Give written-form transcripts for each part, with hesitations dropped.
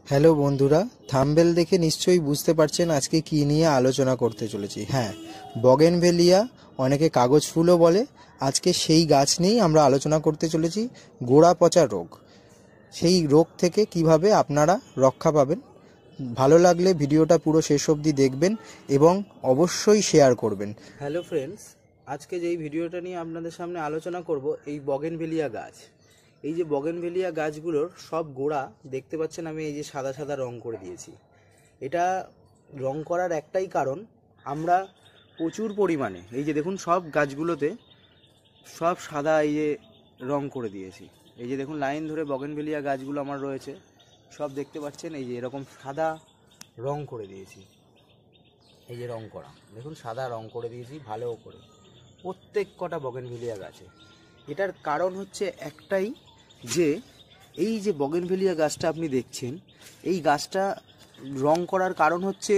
Hello বন্ধুরা, thumbnail দেখে নিশ্চয়ই বুঝতে পারছেন আজকে কী নিয়ে আলোচনা করতে চলেছি। হ্যাঁ, বগেনভেলিয়া, অনেকে কাগজ ফুলও বলে। আজকে সেই গাছ নিয়েই আমরা আলোচনা করতে চলেছি, গোড়া পচা রোগ। সেই রোগ থেকে কিভাবে আপনারা রক্ষা পাবেন। ভালো লাগলে ভিডিওটা পুরো শেষ অবধি দেখবেন এবং অবশ্যই শেয়ার করবেন। হ্যালো ফ্রেন্ডস, আজকে যেই ভিডিওটা নিয়ে আপনাদের সামনে আলোচনা করব এই বগেনভেলিয়া গাছ। এই যে বগেনভেলিয়া গাছগুলোর সব গোড়া দেখতে পাচ্ছেন, আমি এই যে সাদা সাদা রং করে দিয়েছি। এটা রং করার একটাই কারণ, আমরা প্রচুর পরিমাণে এই যে দেখুন সব গাছগুলোতে সব সাদা এই যে রং করে দিয়েছি। এই যে দেখুন লাইন ধরে বগেনভেলিয়া গাছগুলো আমার রয়েছে, সব দেখতে পাচ্ছেন এই যে এরকম সাদা রং করে দিয়েছি। এই যে রং করা দেখুন সাদা রং করে দিয়েছি ভালো করে প্রত্যেক কটা বগেনভেলিয়া গাছে। এটার কারণ হচ্ছে একটাই, যে এই যে বগেনভেলিয়া গাছটা আপনি দেখছেন, এই গাছটা রং করার কারণ হচ্ছে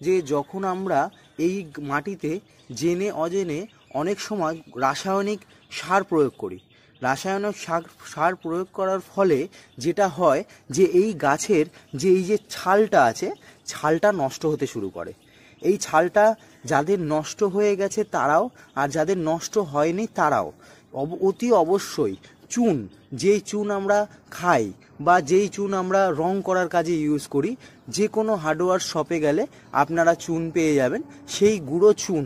যে যখন আমরা এই মাটিতে জেনে অজেনে অনেক সময় রাসায়নিক সার প্রয়োগ করি, রাসায়নিক সার প্রয়োগ করার ফলে যেটা হয় যে এই গাছের যে এই যে ছালটা আছে, ছালটা নষ্ট হতে শুরু করে। এই ছালটা যাদের নষ্ট হয়ে গেছে তারাও, আর যাদের নষ্ট হয়নি তারাও অতি অবশ্যই চুন, যেই চুন আমরা খাই বা যেই চুন আমরা রং করার কাজে ইউজ করি, যে কোনো হার্ডওয়্যার শপে গেলে আপনারা চুন পেয়ে যাবেন। সেই গুঁড়ো চুন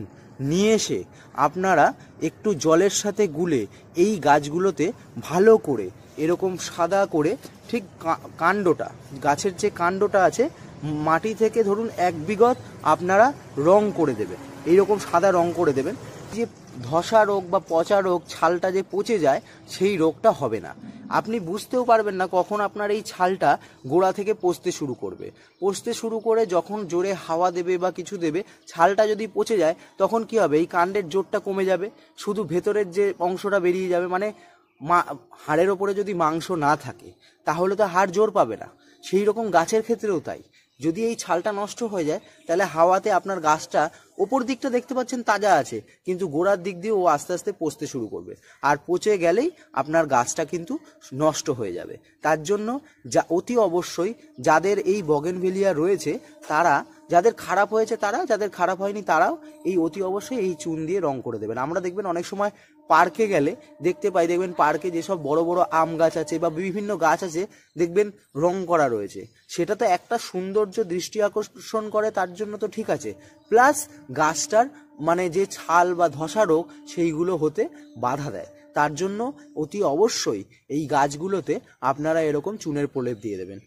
নিয়ে এসে আপনারা একটু জলের সাথে গুলে এই গাছগুলোতে ভালো করে এরকম সাদা করে, ঠিক কাণ্ডটা, গাছের যে কাণ্ডটা আছে মাটি থেকে ধরুন 1 বিঘত আপনারা রং করে দেবেন, এইরকম সাদা রং করে দেবেন। যে ধসা রোগ বা পচা রোগ, ছালটা যে পচে যায়, সেই রোগটা হবে না। আপনি বুঝতেও পারবেন না কখন আপনার এই ছালটা গোড়া থেকে পচতে শুরু করবে। পচতে শুরু করে যখন জোরে হাওয়া দেবে বা কিছু দেবে, ছালটা যদি পচে যায় তখন কি হবে, এই কাণ্ডের জোরটা কমে যাবে, শুধু ভেতরের যে অংশটা বেরিয়ে যাবে। মানে হাড়ের ওপরে যদি মাংস না থাকে তাহলে তো হাড় জোর পাবে না। সেই রকম গাছের ক্ষেত্রেও তাই, যদি এই ছালটা নষ্ট হয়ে যায় তাহলে হাওয়াতে আপনার গাছটা ওপর দিকটা দেখতে পাচ্ছেন তাজা আছে, কিন্তু গোড়ার দিক দিয়ে ও আস্তে আস্তে পচতে শুরু করবে, আর পচে গেলেই আপনার গাছটা কিন্তু নষ্ট হয়ে যাবে। তার জন্য যা অতি অবশ্যই যাদের এই বগেনভেলিয়া রয়েছে তারা, যাদের খারাপ হয়েছে তারা, যাদের খারাপ হয়নি তারাও এই অতি অবশ্যই এই চুন দিয়ে রং করে দেবেন। আমরা দেখবেন অনেক সময় পার্কে গেলে দেখতে পাই, দেখবেন পার্কে যেসব বড় বড় আম গাছ আছে বা বিভিন্ন গাছ আছে দেখবেন রং করা রয়েছে। সেটা তো একটা সৌন্দর্য, দৃষ্টি আকর্ষণ করে, তার জন্য তো ঠিক আছে, প্লাস গাছটার মানে যে ছাল বা ধসা রোগ সেইগুলো হতে বাধা দেয়। তার জন্য অতি অবশ্যই এই গাছগুলোতে আপনারা এরকম চুনের প্রলেপ দিয়ে দেবেন।